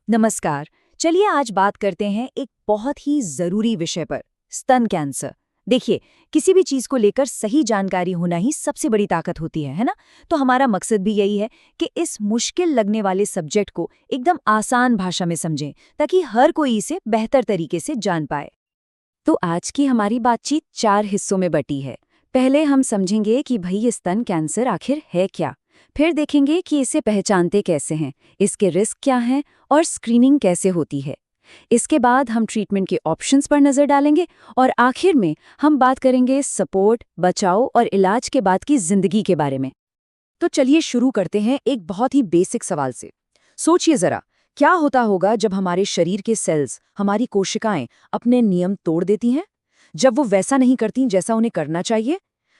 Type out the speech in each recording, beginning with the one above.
नमस्कार। चलिए आज बात करते हैं एक बहुत ही जरूरी विषय पर, स्तन कैंसर। देखिए, किसी भी चीज को लेकर सही जानकारी होना ही सबसे बड़ी ताकत होती है ना? तो हमारा मकसद भी यही है कि इस मुश्किल लगने वाले सब्जेक्ट को एकदम आसान भाषा में समझें, ताकि हर कोई इसे बेहतर तरीके से जान पाए। तो आज की हमारी बातचीत 4 हिस्सों में बटी है। पहले हम समझेंगे कि भई ये स्तन कैंसर आखिर है क्या। फिर देखेंगे कि इसे पहचानते कैसे हैं, इसके रिस्क क्या हैं और स्क्रीनिंग कैसे होती है। इसके बाद हम ट्रीटमेंट के ऑप्शंस पर नजर डालेंगे और आखिर में हम बात करेंगे सपोर्ट, बचाव और इलाज के बाद की जिंदगी के बारे में। तो चलिए शुरू करते हैं एक बहुत ही बेसिक सवाल से। सोचिए जरा, क्या होता होगा जब हमारे शरीर के सेल्स, हमारी कोशिकाएं अपने नियम तोड़ देती हैं, जब वो वैसा नहीं करती जैसा उन्हें करना चाहिए?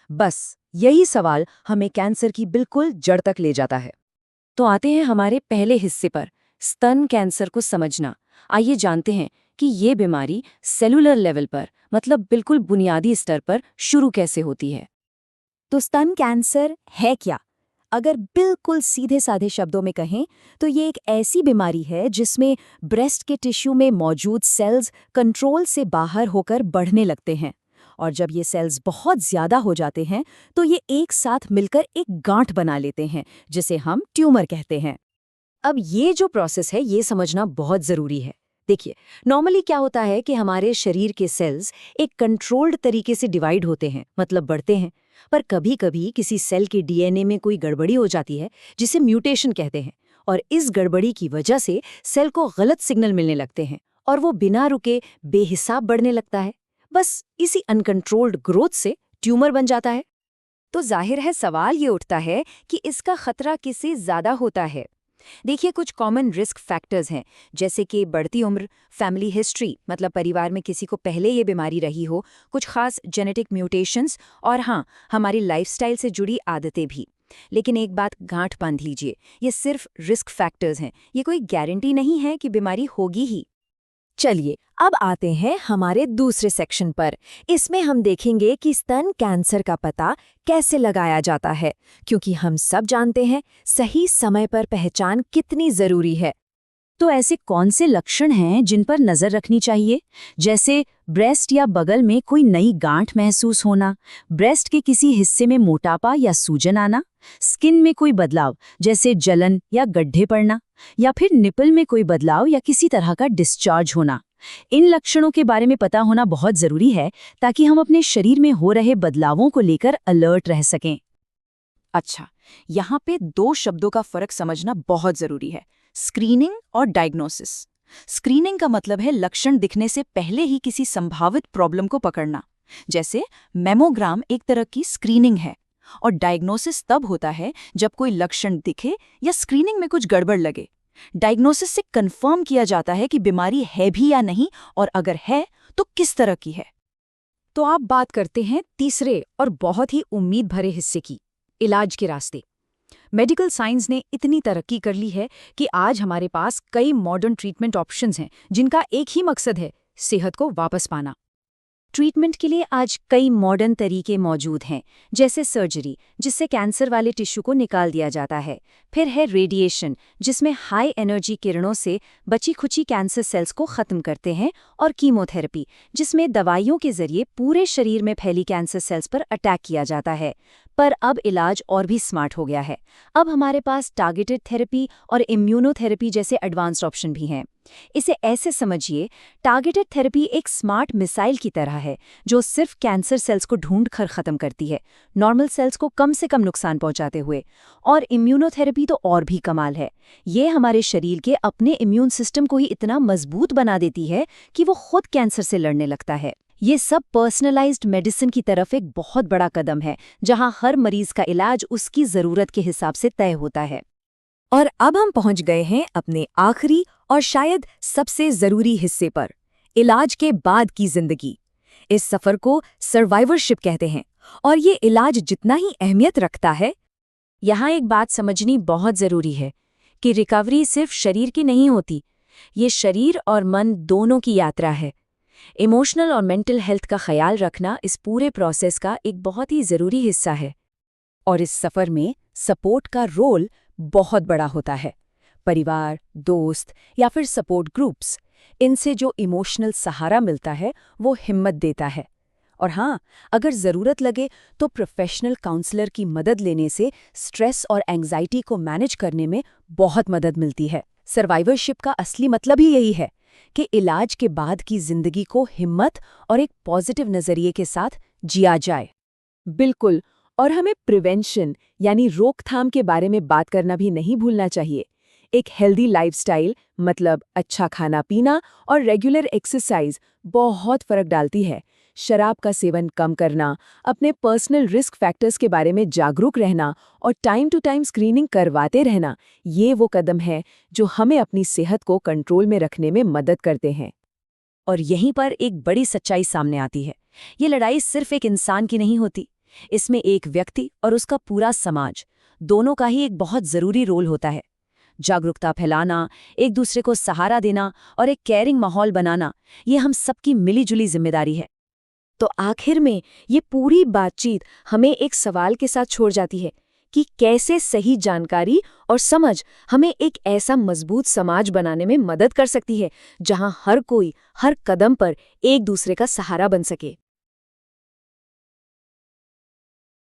बस यही सवाल हमें कैंसर की बिल्कुल जड़ तक ले जाता है। तो आते हैं हमारे पहले हिस्से पर, स्तन कैंसर को समझना। आइए जानते हैं कि ये बीमारी सेलुलर लेवल पर, मतलब बिल्कुल बुनियादी स्तर पर शुरू कैसे होती है। तो स्तन कैंसर है क्या? अगर बिल्कुल सीधे साधे शब्दों में कहें तो ये एक ऐसी बीमारी है जिसमें ब्रेस्ट के टिश्यू में मौजूद सेल्स कंट्रोल से बाहर होकर बढ़ने लगते हैं। और जब ये सेल्स बहुत ज्यादा हो जाते हैं तो ये एक साथ मिलकर एक गांठ बना लेते हैं, जिसे हम ट्यूमर कहते हैं। अब ये जो प्रोसेस है ये समझना बहुत ज़रूरी है। देखिए, नॉर्मली क्या होता है कि हमारे शरीर के सेल्स एक कंट्रोल्ड तरीके से डिवाइड होते हैं, मतलब बढ़ते हैं। पर कभी-कभी किसी सेल के डीएनए में कोई गड़बड़ी हो जाती है, जिसे म्यूटेशन कहते हैं। और इस गड़बड़ी की वजह से सेल को गलत सिग्नल मिलने लगते हैं और वो बिना रुके बेहिसाब बढ़ने लगता है। बस इसी अनकंट्रोल्ड ग्रोथ से ट्यूमर बन जाता है। तो जाहिर है सवाल ये उठता है कि इसका खतरा किससे ज़्यादा होता है। देखिए, कुछ कॉमन रिस्क फैक्टर्स हैं, जैसे कि बढ़ती उम्र, फैमिली हिस्ट्री, मतलब परिवार में किसी को पहले ये बीमारी रही हो, कुछ खास जेनेटिक म्यूटेशंस, और हाँ, हमारी लाइफस्टाइल से जुड़ी आदतें भी। लेकिन एक बात गांठ बांध लीजिए, ये सिर्फ रिस्क फैक्टर्स हैं, ये कोई गारंटी नहीं है कि बीमारी होगी ही। चलिए अब आते हैं हमारे दूसरे सेक्शन पर। इसमें हम देखेंगे कि स्तन कैंसर का पता कैसे लगाया जाता है, क्योंकि हम सब जानते हैं सही समय पर पहचान कितनी जरूरी है। तो ऐसे कौन से लक्षण हैं जिन पर नजर रखनी चाहिए? जैसे ब्रेस्ट या बगल में कोई नई गांठ महसूस होना, ब्रेस्ट के किसी हिस्से में मोटापा या सूजन आना, स्किन में कोई बदलाव जैसे जलन या गड्ढे पड़ना, या फिर निपल में कोई बदलाव या किसी तरह का डिस्चार्ज होना। इन लक्षणों के बारे में पता होना बहुत जरूरी है, ताकि हम अपने शरीर में हो रहे बदलावों को लेकर अलर्ट रह सकें। अच्छा, यहाँ पे 2 शब्दों का फर्क समझना बहुत जरूरी है, स्क्रीनिंग और डायग्नोसिस। स्क्रीनिंग का मतलब है लक्षण दिखने से पहले ही किसी संभावित प्रॉब्लम को पकड़ना, जैसे मैमोग्राम एक तरह की स्क्रीनिंग है। और डायग्नोसिस तब होता है जब कोई लक्षण दिखे या स्क्रीनिंग में कुछ गड़बड़ लगे। डायग्नोसिस से कंफर्म किया जाता है कि बीमारी है भी या नहीं, और अगर है तो किस तरह की है। तो आप बात करते हैं तीसरे और बहुत ही उम्मीद भरे हिस्से की, इलाज के रास्ते। मेडिकल साइंस ने इतनी तरक्की कर ली है कि आज हमारे पास कई मॉडर्न ट्रीटमेंट ऑप्शंस हैं, जिनका एक ही मकसद है, सेहत को वापस पाना। ट्रीटमेंट के लिए आज कई मॉडर्न तरीके मौजूद हैं, जैसे सर्जरी, जिससे कैंसर वाले टिश्यू को निकाल दिया जाता है। फिर है रेडिएशन, जिसमें हाई एनर्जी किरणों से बची खुची कैंसर सेल्स को खत्म करते हैं, और कीमोथेरेपी, जिसमें दवाइयों के जरिए पूरे शरीर में फैली कैंसर सेल्स पर अटैक किया जाता है। पर अब इलाज और भी स्मार्ट हो गया है। अब हमारे पास टारगेटेड थेरेपी और इम्यूनोथेरेपी जैसे एडवांस्ड ऑप्शन भी हैं। इसे ऐसे समझिए, टारगेटेड थेरेपी एक स्मार्ट मिसाइल की तरह है, जो सिर्फ कैंसर सेल्स को ढूंढ कर खत्म करती है, नॉर्मल सेल्स को कम से कम नुकसान पहुंचाते हुए। और इम्यूनोथेरेपी तो और भी कमाल है। ये हमारे शरीर के अपने इम्यून सिस्टम को ही इतना मजबूत बना देती है कि वो खुद कैंसर से लड़ने लगता है। ये सब पर्सनलाइज्ड मेडिसिन की तरफ एक बहुत बड़ा कदम है, जहां हर मरीज का इलाज उसकी जरूरत के हिसाब से तय होता है। और अब हम पहुंच गए हैं अपने आखिरी और शायद सबसे जरूरी हिस्से पर, इलाज के बाद की जिंदगी। इस सफर को सर्वाइवरशिप कहते हैं, और ये इलाज जितना ही अहमियत रखता है, यहाँ एक बात समझनी बहुत जरूरी है कि रिकवरी सिर्फ शरीर की नहीं होती, ये शरीर और मन दोनों की यात्रा है। इमोशनल और मेंटल हेल्थ का ख्याल रखना इस पूरे प्रोसेस का एक बहुत ही ज़रूरी हिस्सा है। और इस सफ़र में सपोर्ट का रोल बहुत बड़ा होता है। परिवार, दोस्त या फिर सपोर्ट ग्रुप्स, इनसे जो इमोशनल सहारा मिलता है वो हिम्मत देता है। और हाँ, अगर ज़रूरत लगे तो प्रोफेशनल काउंसलर की मदद लेने से स्ट्रेस और एंग्जाइटी को मैनेज करने में बहुत मदद मिलती है। सर्वाइवरशिप का असली मतलब ही यही है कि इलाज के बाद की जिंदगी को हिम्मत और एक पॉजिटिव नज़रिए के साथ जिया जाए। बिल्कुल, और हमें प्रिवेंशन यानी रोकथाम के बारे में बात करना भी नहीं भूलना चाहिए। एक हेल्दी लाइफस्टाइल मतलब अच्छा खाना पीना और रेगुलर एक्सरसाइज बहुत फर्क डालती है। शराब का सेवन कम करना, अपने पर्सनल रिस्क फैक्टर्स के बारे में जागरूक रहना और टाइम टू टाइम स्क्रीनिंग करवाते रहना, ये वो कदम है जो हमें अपनी सेहत को कंट्रोल में रखने में मदद करते हैं। और यहीं पर एक बड़ी सच्चाई सामने आती है। ये लड़ाई सिर्फ एक इंसान की नहीं होती। इसमें एक व्यक्ति और उसका पूरा समाज, दोनों का ही एक बहुत ज़रूरी रोल होता है। जागरूकता फैलाना, एक दूसरे को सहारा देना और एक केयरिंग माहौल बनाना, ये हम सबकी मिलीजुली जिम्मेदारी है। तो आखिर में ये पूरी बातचीत हमें एक सवाल के साथ छोड़ जाती है कि कैसे सही जानकारी और समझ हमें एक ऐसा मजबूत समाज बनाने में मदद कर सकती है जहां हर कोई हर कदम पर एक दूसरे का सहारा बन सके।